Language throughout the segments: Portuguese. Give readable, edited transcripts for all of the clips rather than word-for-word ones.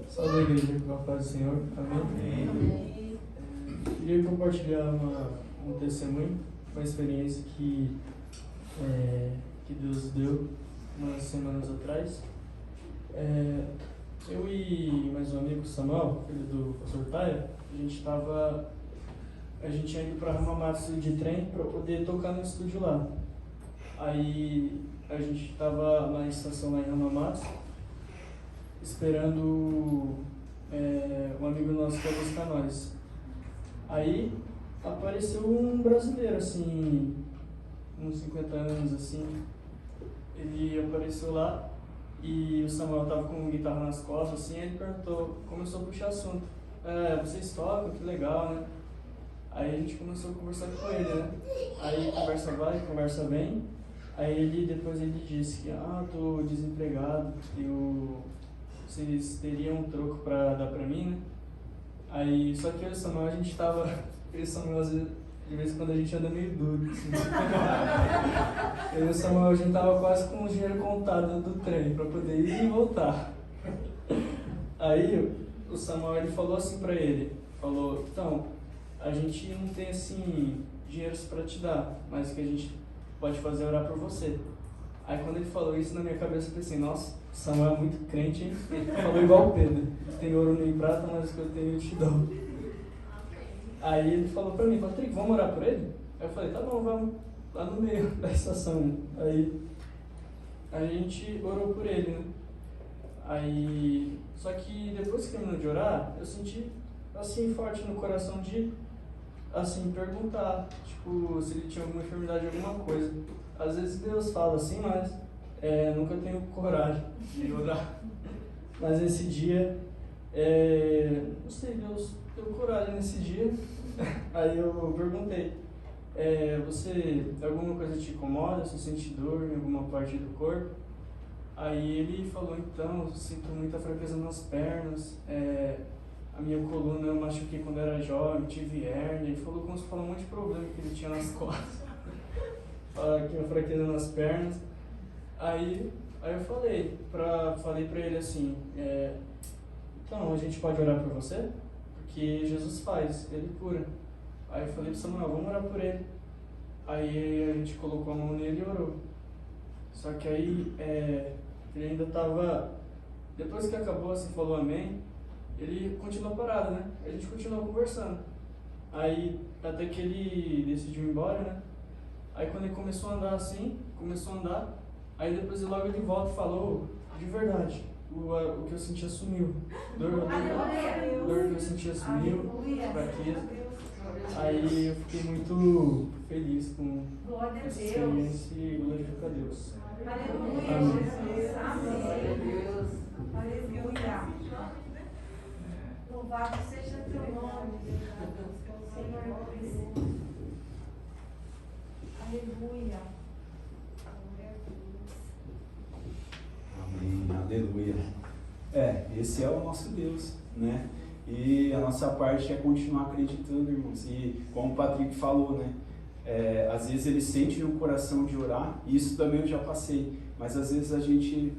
Salve a igreja com a paz do Senhor. Amém. Amém. Queria compartilhar um testemunho, uma experiência que Deus deu umas semanas atrás. Eu e mais um amigo, Samuel, filho do pastor Taia, a gente tinha ido para Hamamatsu de trem para poder tocar no estúdio lá. Aí a gente estava na estação lá em Hamamatsu, esperando um amigo nosso que ia buscar nós. Aí apareceu um brasileiro, assim, uns 50 anos, assim. Ele apareceu lá e o Samuel tava com guitarra nas costas, assim, aí ele começou a puxar assunto. Vocês tocam, que legal, né? Aí a gente começou a conversar com ele, né? Aí conversa vai, conversa vem. Aí depois ele disse que, tô desempregado, vocês teriam um troco pra dar pra mim, né? Aí, só que eu e o Samuel, a gente tava, eu e o Samuel, às vezes, de vez em quando a gente anda meio duro, assim. Eu e o Samuel, a gente tava quase com o dinheiro contado do trem, pra poder ir e voltar. Aí, o Samuel, ele falou assim pra ele, então, a gente não tem, assim, dinheiro pra te dar, mas o que a gente pode fazer é orar por você. Aí, quando ele falou isso, na minha cabeça, eu pensei, nossa, o Samuel é muito crente, hein? Ele falou igual o Pedro, tem ouro nem prata, mas o que eu tenho eu te dou. Aí ele falou pra mim, Patrick, vamos orar por ele? Aí eu falei, tá bom, vamos, lá no meio da estação. Aí a gente orou por ele, né? Aí, só que depois que terminou de orar, eu senti, assim, forte no coração de, assim, perguntar, tipo, se ele tinha alguma enfermidade, alguma coisa. Às vezes Deus fala assim, mas nunca tenho coragem de orar. Mas nesse dia, não sei, Deus deu coragem nesse dia. Aí eu perguntei, alguma coisa te incomoda? Você sente dor em alguma parte do corpo? Aí ele falou, então, eu sinto muita fraqueza nas pernas, a minha coluna eu machuquei quando era jovem, tive hérnia. Ele falou como se falou um monte de problema que ele tinha nas costas. Tinha fraqueza nas pernas. Aí eu falei pra ele assim, então a gente pode orar por você? Porque Jesus faz, ele cura. Aí eu falei pro Samuel, vamos orar por ele. Aí a gente colocou a mão nele e orou. Só que aí ele ainda tava, depois que acabou assim, falou amém, ele continuou parado, né? A gente continuou conversando. Aí até que ele decidiu ir embora, né? Aí quando ele começou a andar, aí depois logo ele volta e falou, de verdade, o que eu sentia sumiu. Dor que eu sentia sumiu, fraqueza. Aí eu fiquei muito feliz com essa experiência e glorifico a Deus. Aleluia. Louvado seja teu nome, Senhor. Aleluia. Amém, aleluia. Esse é o nosso Deus, né? E a nossa parte é continuar acreditando, irmãos. E como o Patrick falou, né? Às vezes ele sente no coração de orar, e isso também eu já passei. Mas às vezes a gente,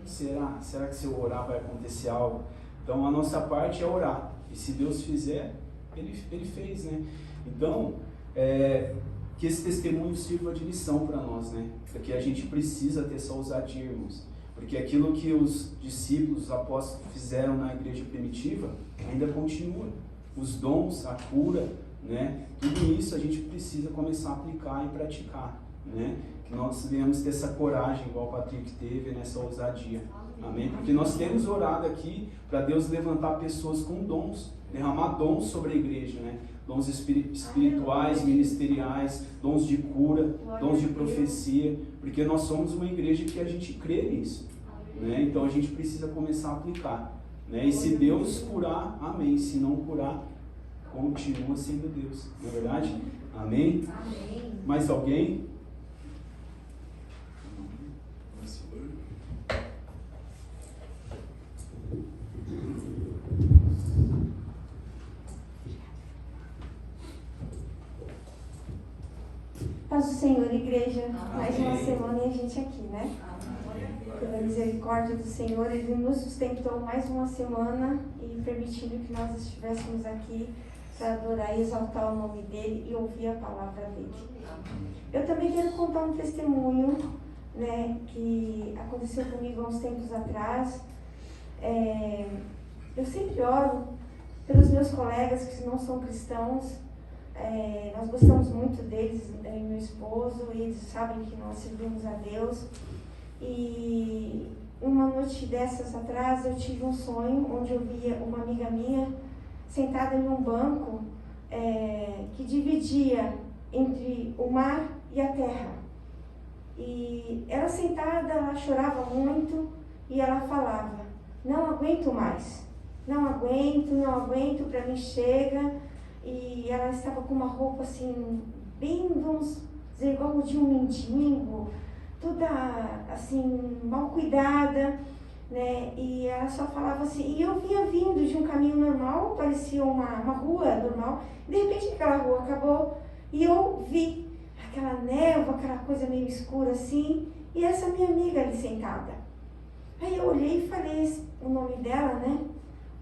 será que se eu orar vai acontecer algo? Então a nossa parte é orar. E se Deus fizer, Ele fez, né? Então, que esse testemunho sirva de lição para nós, né? Porque a gente precisa ter essa ousadia, irmãos. Porque aquilo que os discípulos, os apóstolos fizeram na igreja primitiva, ainda continua. Os dons, a cura, né? Tudo isso a gente precisa começar a aplicar e praticar, né? Que nós venhamos ter essa coragem, igual o Patrick teve, nessa ousadia. Amém? Porque nós temos orado aqui para Deus levantar pessoas com dons, derramar dons sobre a igreja, né? Dons espirituais, ministeriais, dons de cura, dons de profecia, porque nós somos uma igreja que a gente crê nisso, né? Então a gente precisa começar a aplicar, né? E se Deus curar, amém. Se não curar, continua sendo Deus, não é verdade? Amém? Amém. Mais alguém? Paz do Senhor, igreja. Amém. Mais uma semana e a gente aqui, né? Amém. pela misericórdia do Senhor, Ele nos sustentou mais uma semana e permitindo que nós estivéssemos aqui para adorar e exaltar o nome dEle e ouvir a palavra dEle. Eu também quero contar um testemunho, né, que aconteceu comigo há uns tempos atrás. Eu sempre oro pelos meus colegas que não são cristãos. Nós gostamos muito deles, eu e meu esposo, e eles sabem que nós servimos a Deus. E uma noite dessas atrás eu tive um sonho onde eu via uma amiga minha sentada em um banco que dividia entre o mar e a terra. E ela sentada, ela chorava muito e ela falava: não aguento mais, não aguento, para mim chega. E ela estava com uma roupa assim, bem, vamos dizer, igual de um mendigo, toda assim, mal cuidada, né? E ela só falava assim, e eu vinha vindo de um caminho normal, parecia uma rua normal, de repente aquela rua acabou e eu vi aquela névoa, aquela coisa meio escura assim, e essa minha amiga ali sentada. Aí eu olhei e falei o nome dela, né?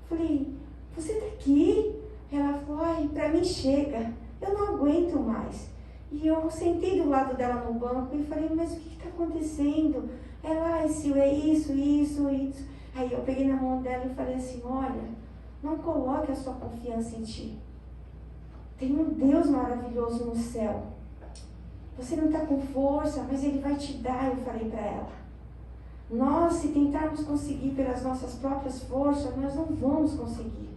Falei: você tá aqui? Ela falou: ai, pra mim chega, eu não aguento mais. E eu sentei do lado dela no banco e falei: mas o que está acontecendo? Ela: Sil, é isso. Aí eu peguei na mão dela e falei assim: olha, não coloque a sua confiança em ti. Tem um Deus maravilhoso no céu. Você não está com força, mas Ele vai te dar, eu falei para ela. Nós, se tentarmos conseguir pelas nossas próprias forças, nós não vamos conseguir.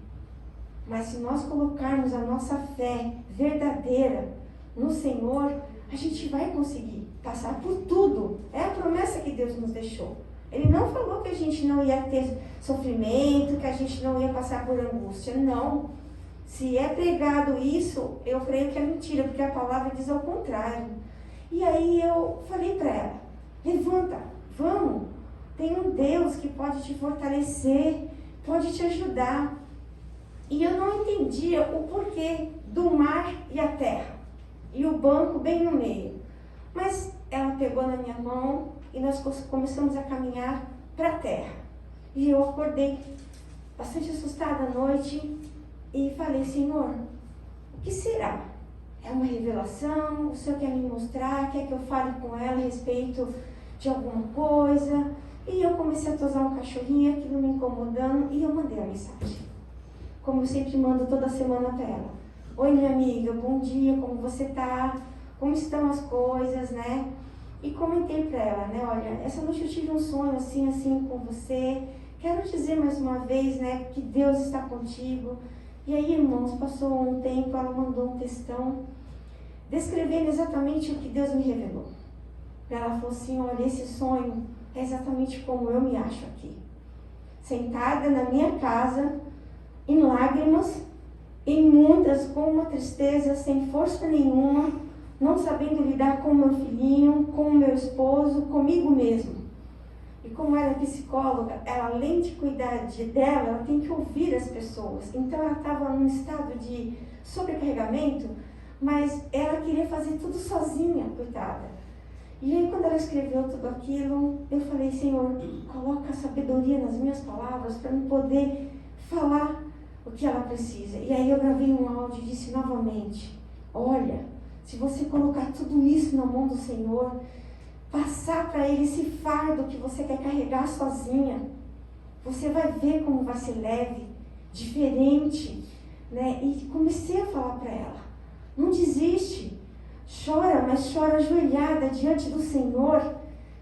Mas se nós colocarmos a nossa fé verdadeira no Senhor, a gente vai conseguir passar por tudo. É a promessa que Deus nos deixou. Ele não falou que a gente não ia ter sofrimento, que a gente não ia passar por angústia. Não. Se é pregado isso, eu creio que é mentira, porque a palavra diz ao contrário. E aí eu falei para ela: levanta, vamos. Tem um Deus que pode te fortalecer, pode te ajudar. E eu não entendia o porquê do mar e a terra, e o banco bem no meio. Mas ela pegou na minha mão e nós começamos a caminhar para a terra. E eu acordei bastante assustada à noite e falei: Senhor, o que será? É uma revelação? O Senhor quer me mostrar? Quer que eu fale com ela a respeito de alguma coisa? E eu comecei a tosar um cachorrinho, aquilo me incomodando, e eu mandei a mensagem, como eu sempre mando toda semana para ela: oi, minha amiga, bom dia, como você tá? Como estão as coisas, né? E comentei para ela, né? Olha, essa noite eu tive um sonho assim com você. Quero dizer mais uma vez, né, que Deus está contigo. E aí, irmãos, passou um tempo, ela mandou um textão descrevendo exatamente o que Deus me revelou. Ela falou assim: olha, esse sonho é exatamente como eu me acho aqui, sentada na minha casa, em lágrimas, imundas, com uma tristeza, sem força nenhuma, não sabendo lidar com meu filhinho, com o meu esposo, comigo mesmo. E como ela é psicóloga, ela, além de cuidar dela, ela tem que ouvir as pessoas. Então ela estava num estado de sobrecarregamento, mas ela queria fazer tudo sozinha, coitada. E aí, quando ela escreveu tudo aquilo, eu falei: Senhor, coloca a sabedoria nas minhas palavras para eu poder falar o que ela precisa. E aí eu gravei um áudio e disse novamente: olha, se você colocar tudo isso na mão do Senhor, passar para Ele esse fardo que você quer carregar sozinha, você vai ver como vai ser leve, diferente, né? E comecei a falar para ela: não desiste, chora, mas chora ajoelhada diante do Senhor,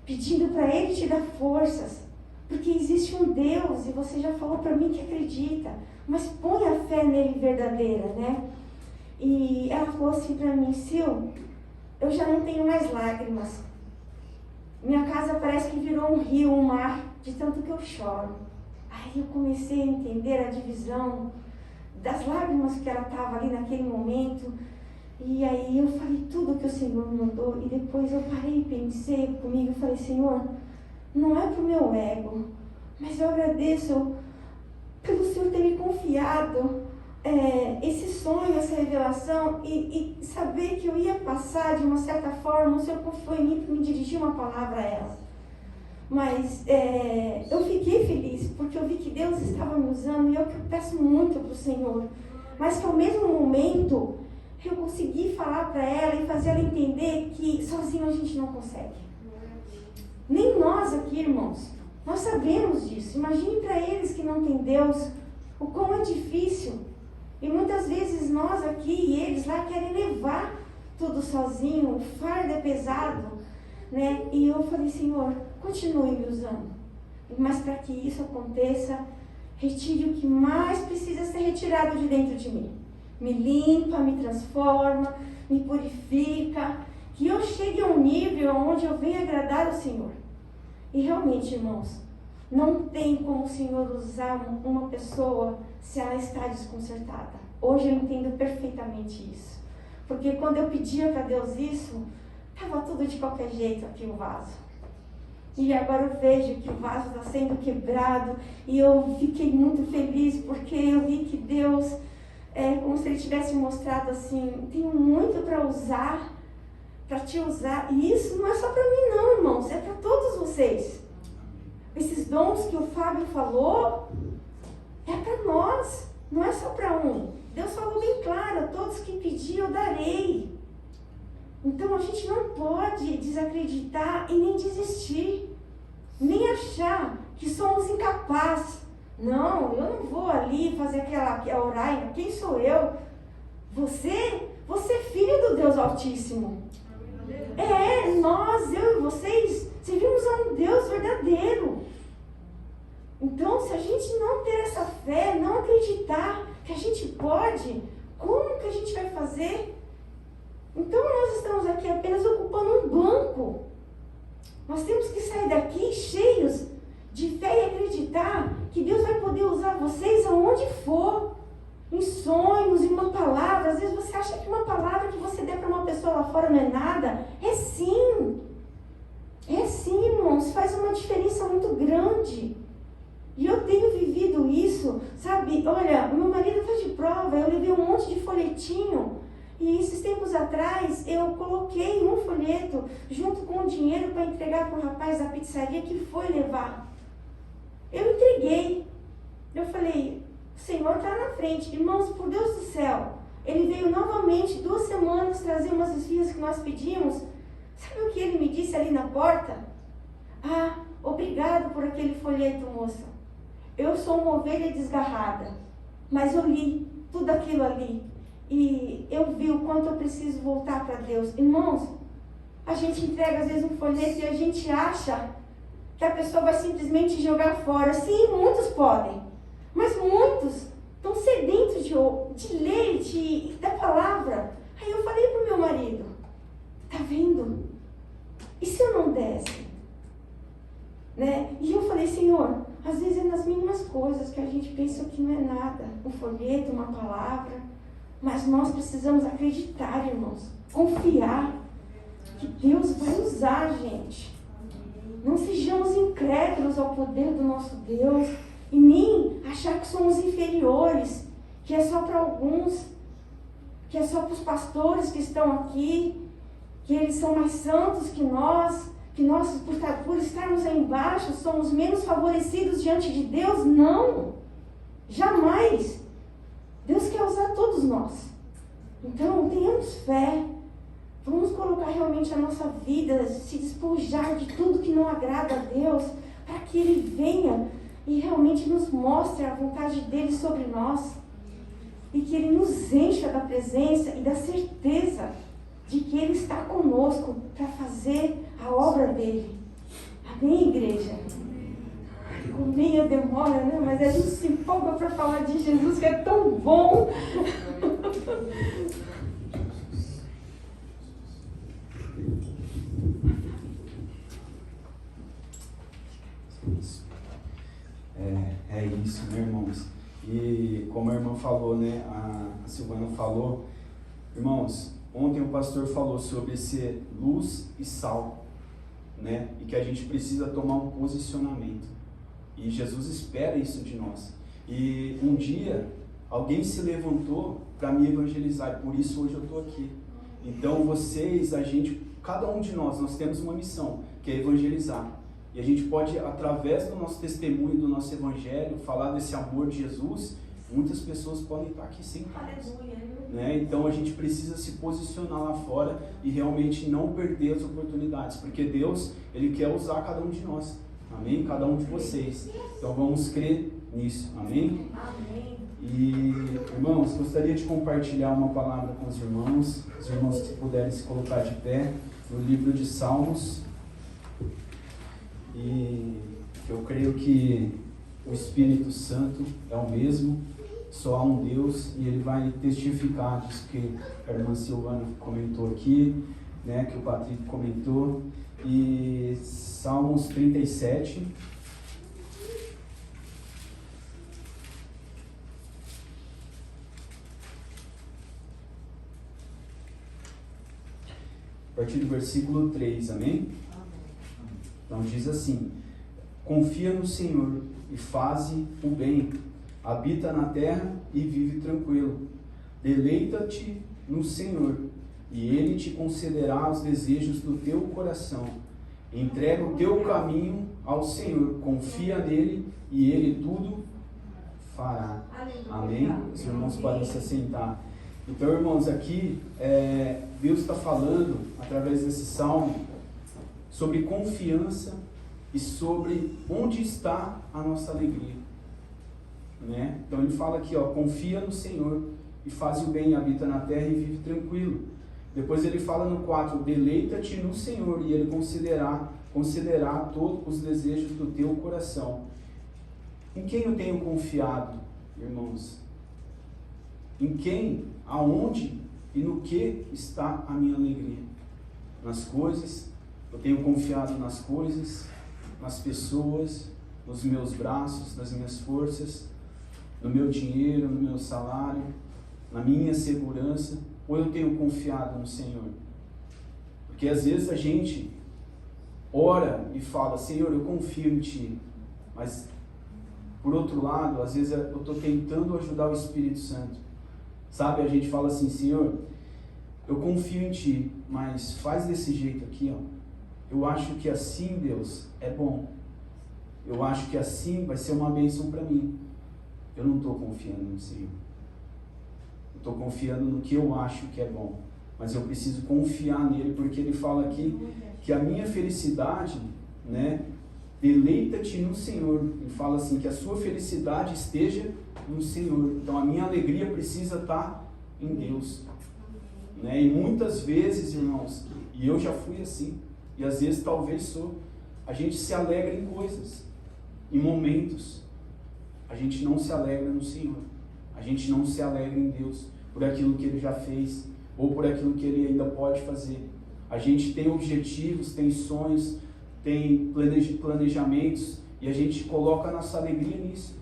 pedindo para Ele te dar forças, porque existe um Deus, e você já falou para mim que acredita, mas põe a fé nele verdadeira, né? E ela falou assim para mim: Sil, eu já não tenho mais lágrimas. Minha casa parece que virou um rio, um mar, de tanto que eu choro. Aí eu comecei a entender a divisão das lágrimas que ela estava ali naquele momento. E aí eu falei tudo que o Senhor me mandou. E depois eu parei e pensei comigo e falei: Senhor, não é pro meu ego, mas eu agradeço pelo Senhor ter me confiado esse sonho, essa revelação, e saber que eu ia passar de uma certa forma. O Senhor confiou em mim para me dirigir uma palavra a ela. Mas eu fiquei feliz, porque eu vi que Deus estava me usando, e eu peço muito para o Senhor. Mas que ao mesmo momento, eu consegui falar para ela e fazer ela entender que sozinho a gente não consegue. Nem nós aqui, irmãos, nós sabemos disso. Imagine para eles que não têm Deus, o quão é difícil. E muitas vezes nós aqui e eles lá querem levar tudo sozinho, o fardo é pesado, né? E eu falei, Senhor, continue me usando. Mas para que isso aconteça, retire o que mais precisa ser retirado de dentro de mim. Me limpa, me transforma, me purifica. Que eu chegue a um nível onde eu venha agradar o Senhor. E realmente, irmãos, não tem como o Senhor usar uma pessoa se ela está desconcertada. Hoje eu entendo perfeitamente isso. Porque quando eu pedia para Deus isso, estava tudo de qualquer jeito aqui o vaso. E agora eu vejo que o vaso está sendo quebrado. E eu fiquei muito feliz porque eu vi que Deus, como se Ele tivesse mostrado assim, tenho muito para usar, para te usar. E isso não é só para mim não, irmãos, é para todos vocês. Esses dons que o Fábio falou, é para nós, não é só para um. Deus falou bem claro, a todos que pedir eu darei. Então a gente não pode desacreditar e nem desistir, nem achar que somos incapazes. Não, eu não vou ali fazer aquela orar, quem sou eu? Você é filho do Deus Altíssimo. Nós, eu e vocês, servimos a um Deus verdadeiro. Então, se a gente não ter essa fé, não acreditar que a gente pode, como que a gente vai fazer? Então, nós estamos aqui apenas ocupando um banco. Nós temos que sair daqui cheios de fé e acreditar que Deus vai poder usar vocês aonde for. Em sonhos, em uma palavra. Às vezes você acha que uma palavra que você der para uma pessoa lá fora não é nada. É sim, irmãos. Faz uma diferença muito grande. E eu tenho vivido isso, sabe? Olha, meu marido está de prova, eu levei um monte de folhetinho. E esses tempos atrás, eu coloquei um folheto junto com o dinheiro para entregar para o rapaz da pizzaria que foi levar. Eu entreguei. Eu falei, o Senhor está na frente. Irmãos, por Deus do céu, ele veio novamente 2 semanas trazer umas esfirras que nós pedimos. Sabe o que ele me disse ali na porta? Ah, obrigado por aquele folheto, moça. Eu sou uma ovelha desgarrada, mas eu li tudo aquilo ali. E eu vi o quanto eu preciso voltar para Deus. Irmãos, a gente entrega às vezes um folheto e a gente acha que a pessoa vai simplesmente jogar fora. Sim, muitos podem. Mas muitos estão sedentos de ler da palavra. Aí eu falei para o meu marido, tá vendo? E se eu não desse? Né? E eu falei, Senhor, às vezes é nas mínimas coisas que a gente pensa que não é nada. Um folheto, uma palavra. Mas nós precisamos acreditar, irmãos. Confiar que Deus vai usar a gente. Não sejamos incrédulos ao poder do nosso Deus. E nem achar que somos inferiores, que é só para alguns, que é só para os pastores que estão aqui, que eles são mais santos que nós por estarmos aí embaixo, somos menos favorecidos diante de Deus. Não, jamais. Deus quer usar todos nós. Então, tenhamos fé. Vamos colocar realmente a nossa vida, se despojar de tudo que não agrada a Deus, para que Ele venha e realmente nos mostre a vontade dEle sobre nós. E que Ele nos encha da presença e da certeza de que Ele está conosco para fazer a obra dEle. Amém, igreja? Com meia demora, né? Mas a gente se empolga para falar de Jesus, que é tão bom. É isso, né, irmãos? E como a irmã falou, né, a Silvana falou, irmãos, ontem o pastor falou sobre ser luz e sal, né? E que a gente precisa tomar um posicionamento. E Jesus espera isso de nós. E um dia, alguém se levantou para me evangelizar, e por isso hoje eu estou aqui. Então vocês, cada um de nós temos uma missão, que é evangelizar. E a gente pode, através do nosso testemunho, do nosso evangelho, falar desse amor de Jesus. Muitas pessoas podem estar aqui sentadas, né? Então a gente precisa se posicionar lá fora e realmente não perder as oportunidades, porque Deus, Ele quer usar cada um de nós, amém? Cada um de vocês. Então vamos crer nisso, amém? Amém. E, irmãos, gostaria de compartilhar uma palavra com os irmãos que puderem se colocar de pé, no livro de Salmos. E eu creio que o Espírito Santo é o mesmo, só há um Deus, e ele vai testificar disso que a irmã Silvana comentou aqui, né, que o Patrick comentou. E Salmos 37. A partir do versículo 3, amém? Então diz assim: confia no Senhor e faze o bem, habita na terra e vive tranquilo. Deleita-te no Senhor, e Ele te concederá os desejos do teu coração. Entrega o teu caminho ao Senhor, confia nele e Ele tudo fará. Amém? Os irmãos podem se assentar. Então, irmãos, aqui Deus está falando, através desse salmo, sobre confiança e sobre onde está a nossa alegria, né? Então ele fala aqui, ó, confia no Senhor e faz o bem, habita na terra e vive tranquilo. Depois ele fala no 4, deleita-te no Senhor e Ele concederá todos os desejos do teu coração. Em quem eu tenho confiado, irmãos? Em quem, aonde e no que está a minha alegria? Nas coisas? Eu tenho confiado nas coisas, nas pessoas, nos meus braços, nas minhas forças, no meu dinheiro, no meu salário, na minha segurança, ou eu tenho confiado no Senhor? Porque às vezes a gente ora e fala, Senhor, eu confio em Ti, mas por outro lado, às vezes eu estou tentando ajudar o Espírito Santo, sabe? A gente fala assim, Senhor, eu confio em Ti, mas faz desse jeito aqui, ó. Eu acho que assim, Deus, é bom. Eu acho que assim vai ser uma bênção para mim. Eu não estou confiando no Senhor. Eu estou confiando no que eu acho que é bom. Mas eu preciso confiar nele, porque ele fala aqui que a minha felicidade, né, deleita-te no Senhor. Ele fala assim, que a sua felicidade esteja no Senhor. Então a minha alegria precisa estar em Deus, né? E muitas vezes, irmãos, e eu já fui assim, e às vezes talvez sou, a gente se alegra em coisas, em momentos. A gente não se alegra no Senhor. A gente não se alegra em Deus por aquilo que Ele já fez, ou por aquilo que Ele ainda pode fazer. A gente tem objetivos, tem sonhos, tem planejamentos, e a gente coloca a nossa alegria nisso.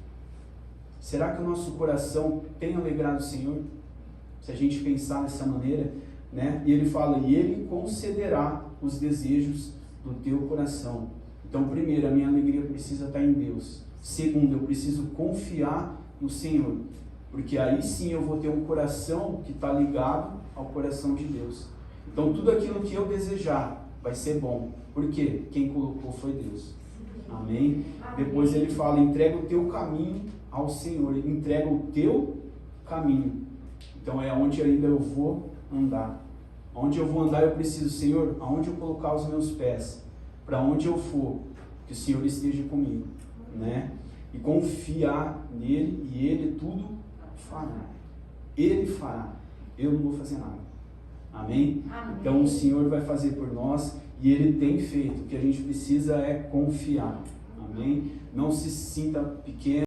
Será que o nosso coração tem alegrado o Senhor? Se a gente pensar dessa maneira, né? E ele fala, e Ele concederá os desejos do teu coração. Então, primeiro, a minha alegria precisa estar em Deus. Segundo, eu preciso confiar no Senhor, porque aí sim eu vou ter um coração que está ligado ao coração de Deus. Então, tudo aquilo que eu desejar vai ser bom. Por quê? Quem colocou foi Deus. Amém? Depois ele fala, entrega o teu caminho ao Senhor. Entrega o teu caminho. Então, é onde ainda eu vou andar. Onde eu vou andar, eu preciso, Senhor, aonde eu colocar os meus pés, para onde eu for, que o Senhor esteja comigo, né? E confiar nele, e Ele tudo fará. Ele fará. Eu não vou fazer nada. Amém? Amém. Então o Senhor vai fazer por nós, e Ele tem feito. O que a gente precisa é confiar. Amém? Não se sinta pequeno.